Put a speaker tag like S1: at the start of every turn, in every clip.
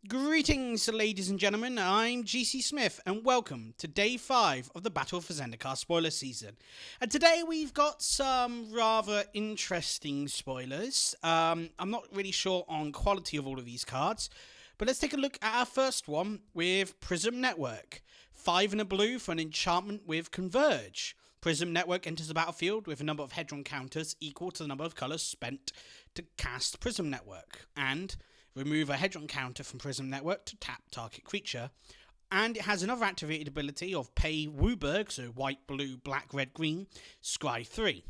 S1: Greetings, ladies and gentlemen. I'm GC Smith, and welcome to day 5 of the Battle for Zendikar Spoiler season. And today we've got some rather interesting spoilers. I'm not really sure on quality of all of these cards, but let's take a look at our first one with Prism Network. 5 and a blue for an enchantment with Converge. Prism Network enters the battlefield with a number of Hedron counters equal to the number of colours spent to cast Prism Network, and remove a Hedron counter from Prism Network to tap target creature. And it has another activated ability of Pay Wooburg, so white, blue, black, red, green, Scry 3.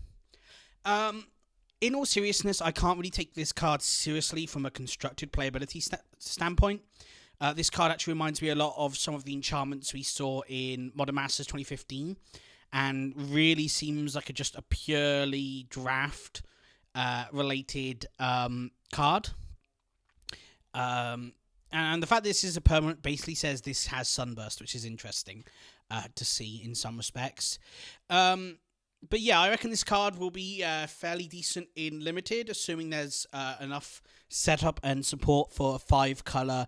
S1: In all seriousness, I can't really take this card seriously from a constructed playability standpoint. This card actually reminds me a lot of some of the enchantments we saw in Modern Masters 2015, and really seems like just a purely draft related card. And the fact this is a permanent basically says this has Sunburst, which is interesting to see in some respects. But yeah, I reckon this card will be fairly decent in Limited, assuming there's enough setup and support for a 5-color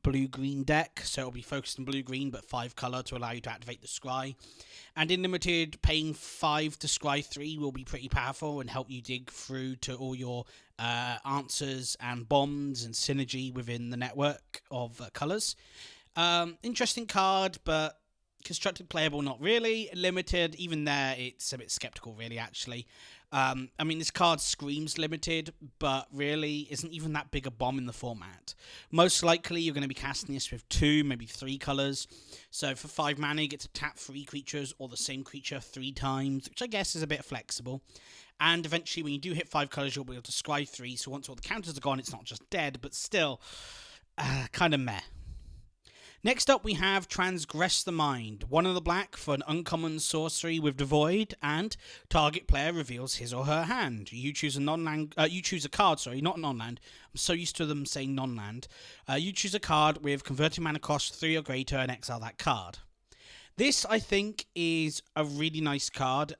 S1: blue-green deck. So it'll be focused on blue-green, but 5-color to allow you to activate the Scry. And in Limited, paying 5 to Scry 3 will be pretty powerful and help you dig through to all your answers and bombs and synergy within the network of colours. Interesting card, but constructed playable, not really. Limited, even there, it's a bit skeptical, really, actually. I mean, this card screams Limited, but really isn't even that big a bomb in the format. Most likely, you're going to be casting this with 2, maybe 3 colours. So for 5 mana, you get to tap 3 creatures or the same creature 3 times, which I guess is a bit flexible. And eventually, when you do hit 5 colours, you'll be able to Scry 3. So once all the counters are gone, it's not just dead, but still kind of meh. Next up, we have Transcending the Mind. 1 of the black for an uncommon sorcery with Devoid, and target player reveals his or her hand. You choose a card, not non-land. I'm so used to them saying non-land. You choose a card with converting mana cost 3 or greater and exile that card. This, I think, is a really nice card.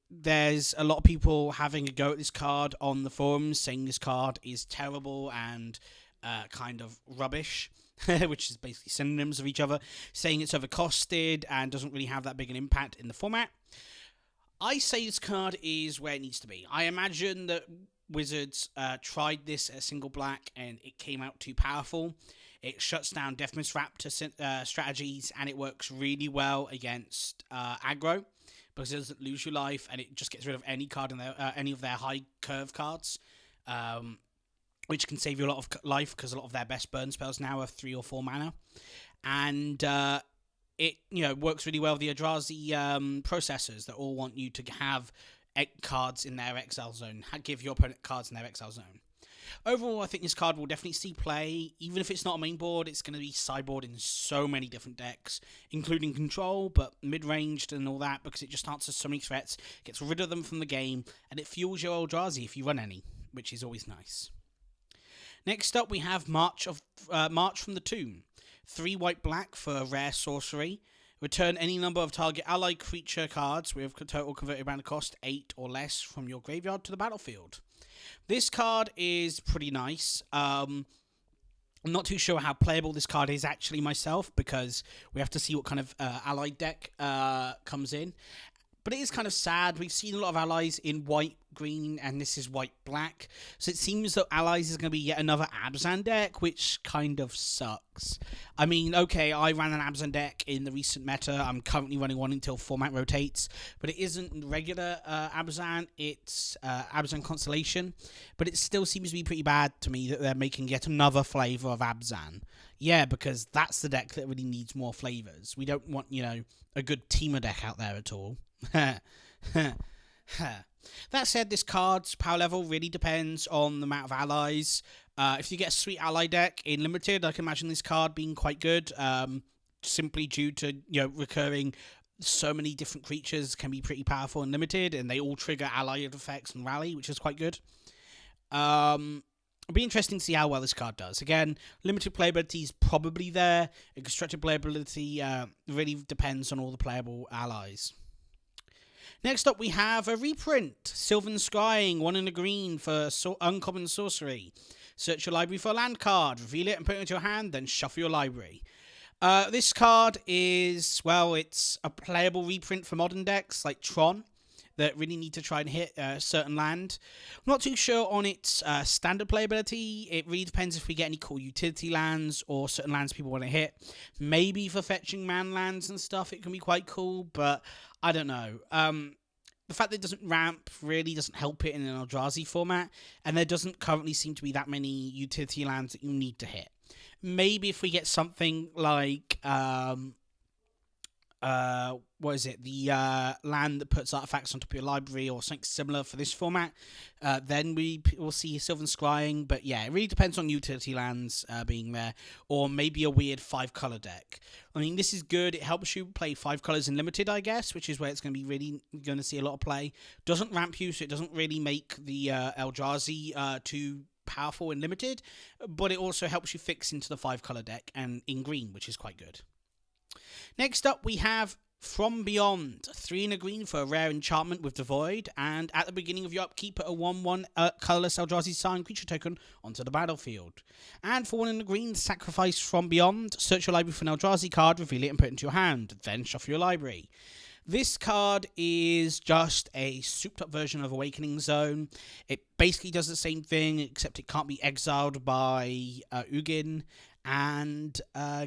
S1: There's a lot of people having a go at this card on the forums, saying this card is terrible and kind of rubbish. Which is basically synonyms of each other, saying it's overcosted and doesn't really have that big an impact in the format. I say this card is where it needs to be. I imagine that Wizards tried this at single black and it came out too powerful. It shuts down Deathmiss Raptor strategies, and it works really well against aggro because it doesn't lose your life, and it just gets rid of any card in any of their high curve cards. Which can save you a lot of life because a lot of their best burn spells now are 3 or 4 mana. And it works really well with the Eldrazi processors that all want you to have cards in their exile zone. Give your opponent cards in their exile zone. Overall, I think this card will definitely see play. Even if it's not a main board, it's going to be sideboard in so many different decks, including control, but mid-ranged and all that, because it just answers so many threats, gets rid of them from the game, and it fuels your Eldrazi if you run any, which is always nice. Next up, we have March from the Tomb. 3 white-black for a rare sorcery. Return any number of target allied creature cards with total converted mana cost 8 or less from your graveyard to the battlefield. This card is pretty nice. I'm not too sure how playable this card is actually myself, because we have to see what kind of allied deck comes in. But it is kind of sad. We've seen a lot of allies in white-green, and this is white-black. So it seems that allies is going to be yet another Abzan deck, which kind of sucks. I mean, okay, I ran an Abzan deck in the recent meta. I'm currently running one until format rotates. But it isn't regular Abzan. It's Abzan Constellation. But it still seems to be pretty bad to me that they're making yet another flavour of Abzan. Yeah, because that's the deck that really needs more flavours. We don't want, a good Teamer deck out there at all. That said, this card's power level really depends on the amount of allies. If you get a sweet ally deck in Limited, I can imagine this card being quite good, simply due to recurring so many different creatures can be pretty powerful in Limited, and they all trigger allied effects and rally, which is quite good. It'll be interesting to see how well this card does. Again, limited playability is probably there. Constructed playability really depends on all the playable allies. Next up, we have a reprint. Sylvan Scrying, 1 in a green for uncommon sorcery. Search your library for a land card, reveal it and put it into your hand, then shuffle your library. This card is, well, it's a playable reprint for modern decks like Tron that really need to try and hit a certain land. I'm not too sure on its standard playability. It really depends if we get any cool utility lands or certain lands people want to hit. Maybe for fetching man lands and stuff, it can be quite cool, but I don't know. The fact that it doesn't ramp really doesn't help it in an Eldrazi format, and there doesn't currently seem to be that many utility lands that you need to hit. Maybe if we get something like what is it? The land that puts artifacts on top of your library or something similar for this format, then we will see Sylvan Scrying. But yeah, it really depends on utility lands being there, or maybe a weird 5-color deck. I mean, this is good. It helps you play 5 colors in limited, I guess, which is where it's going to be really going to see a lot of play. Doesn't ramp you, so it doesn't really make the Eldrazi too powerful and limited, but it also helps you fix into the 5-color deck and in green, which is quite good. Next up, we have From Beyond, 3 in a green for a rare enchantment with Devoid, and at the beginning of your upkeep, put a 1/1 colorless Eldrazi Sign creature token onto the battlefield. And for 1 in a green, sacrifice From Beyond, search your library for an Eldrazi card, reveal it and put it into your hand, then shuffle your library. This card is just a souped-up version of Awakening Zone. It basically does the same thing, except it can't be exiled by Ugin, and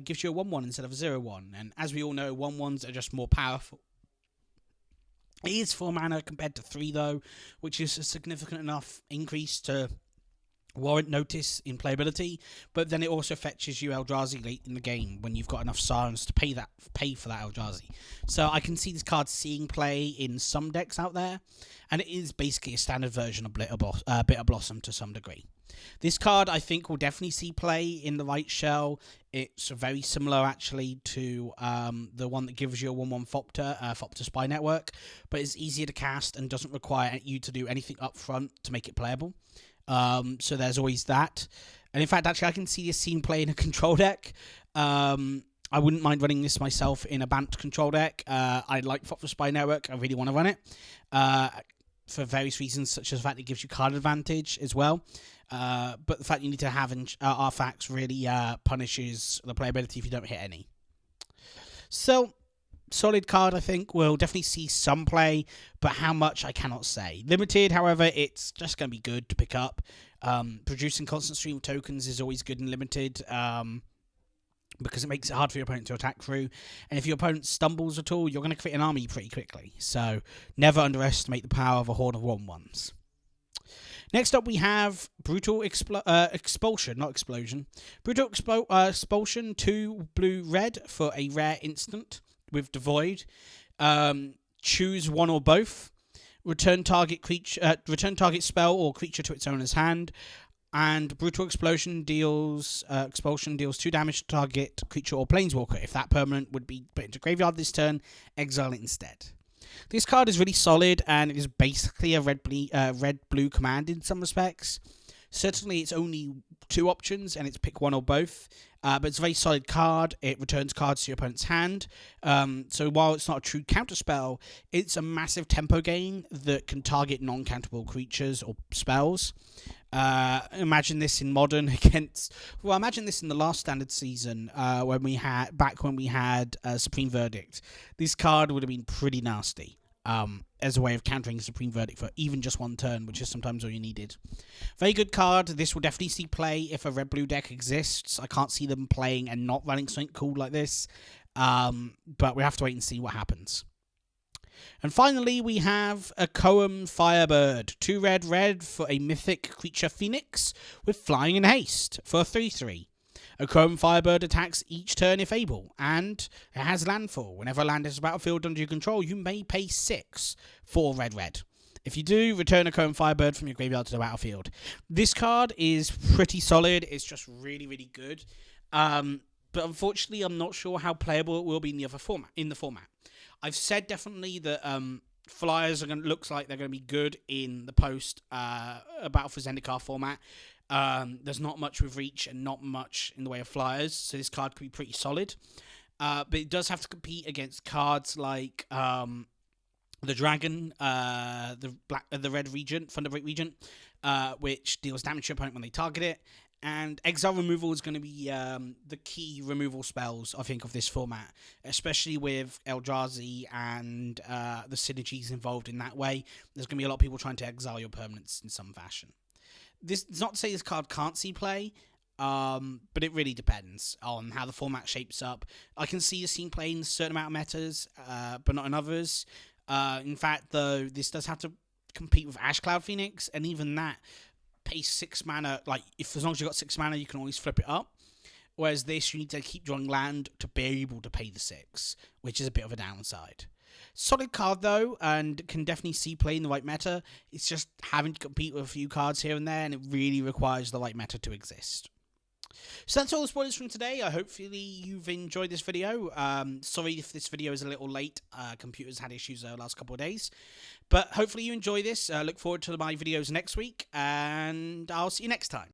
S1: gives you a 1/1 instead of a 0/1. And as we all know, 1/1s are just more powerful. It is 4 mana compared to 3, though, which is a significant enough increase to warrant notice in playability, but then it also fetches you Eldrazi late in the game when you've got enough Sirens to pay for that Eldrazi. So I can see this card seeing play in some decks out there, and it is basically a standard version of Bitter Blossom to some degree. This card, I think, will definitely see play in the right shell. It's very similar, actually, to the one that gives you a 1/1 Thopter Spy Network, but it's easier to cast and doesn't require you to do anything up front to make it playable. So there's always that. And in fact, actually, I can see this scene play in a control deck. I wouldn't mind running this myself in a Bant control deck. I like Thopter Spy Network. I really want to run it. For various reasons, such as the fact it gives you card advantage as well. But the fact you need to have artifacts really punishes the playability if you don't hit any. So, solid card, I think. We'll definitely see some play, but how much, I cannot say. Limited, however, it's just going to be good to pick up. Producing constant stream of tokens is always good in limited, because it makes it hard for your opponent to attack through. And if your opponent stumbles at all, you're going to create an army pretty quickly. So never underestimate the power of a horde of 1/1s. Next up, we have Brutal Expulsion, not Explosion. Brutal Expulsion, 2 blue-red for a rare instant with Devoid. Choose one or both. Return target spell or creature to its owner's hand. And Brutal Expulsion deals 2 damage to target creature or planeswalker. If that permanent would be put into graveyard this turn, exile it instead. This card is really solid, and it is basically a red-blue command in some respects. Certainly, it's only 2 options, and it's pick one or both. But it's a very solid card. It returns cards to your opponent's hand. So while it's not a true counterspell, it's a massive tempo gain that can target non-countable creatures or spells. Imagine this in Modern against... Well, imagine this in the last Standard season when we had Supreme Verdict. This card would have been pretty nasty as a way of countering Supreme Verdict for even just 1 turn, which is sometimes all you needed. Very good card. This will definitely see play if a red-blue deck exists. I can't see them playing and not running something cool like this, but we have to wait and see what happens. And finally, we have a Cohen Firebird, 2 red for a mythic creature Phoenix with flying and haste for a 3/3. A Cohen Firebird attacks each turn if able, and it has landfall. Whenever a land is a battlefield under your control, you may pay 6 for red. If you do, return a Cohen Firebird from your graveyard to the battlefield. This card is pretty solid. It's just really, really good. But unfortunately, I'm not sure how playable it will be in the format. I've said definitely that flyers looks like they're going to be good in the post Battle for Zendikar format. There's not much with reach and not much in the way of flyers, so this card could be pretty solid. But it does have to compete against cards like the Dragon, the Red Regent, Thunderbreak Regent, which deals damage to your opponent when they target it. And Exile removal is going to be the key removal spells, I think, of this format, especially with Eldrazi and the synergies involved in that way. There's going to be a lot of people trying to exile your permanents in some fashion. This is not to say this card can't see play, but it really depends on how the format shapes up. I can see this scene play in a certain amount of metas, but not in others. In fact, though, this does have to compete with Ash Cloud Phoenix, and even that pays 6 mana. Like, if as long as you've got 6 mana, you can always flip it up. Whereas this, you need to keep drawing land to be able to pay the 6, which is a bit of a downside. Solid card, though, and can definitely see play in the right meta. It's just having to compete with a few cards here and there, and it really requires the right meta to exist. So that's all the spoilers from today. Hopefully you've enjoyed this video. Sorry if this video is a little late. Computers had issues the last couple of days. But hopefully you enjoy this. Look forward to my videos next week, and I'll see you next time.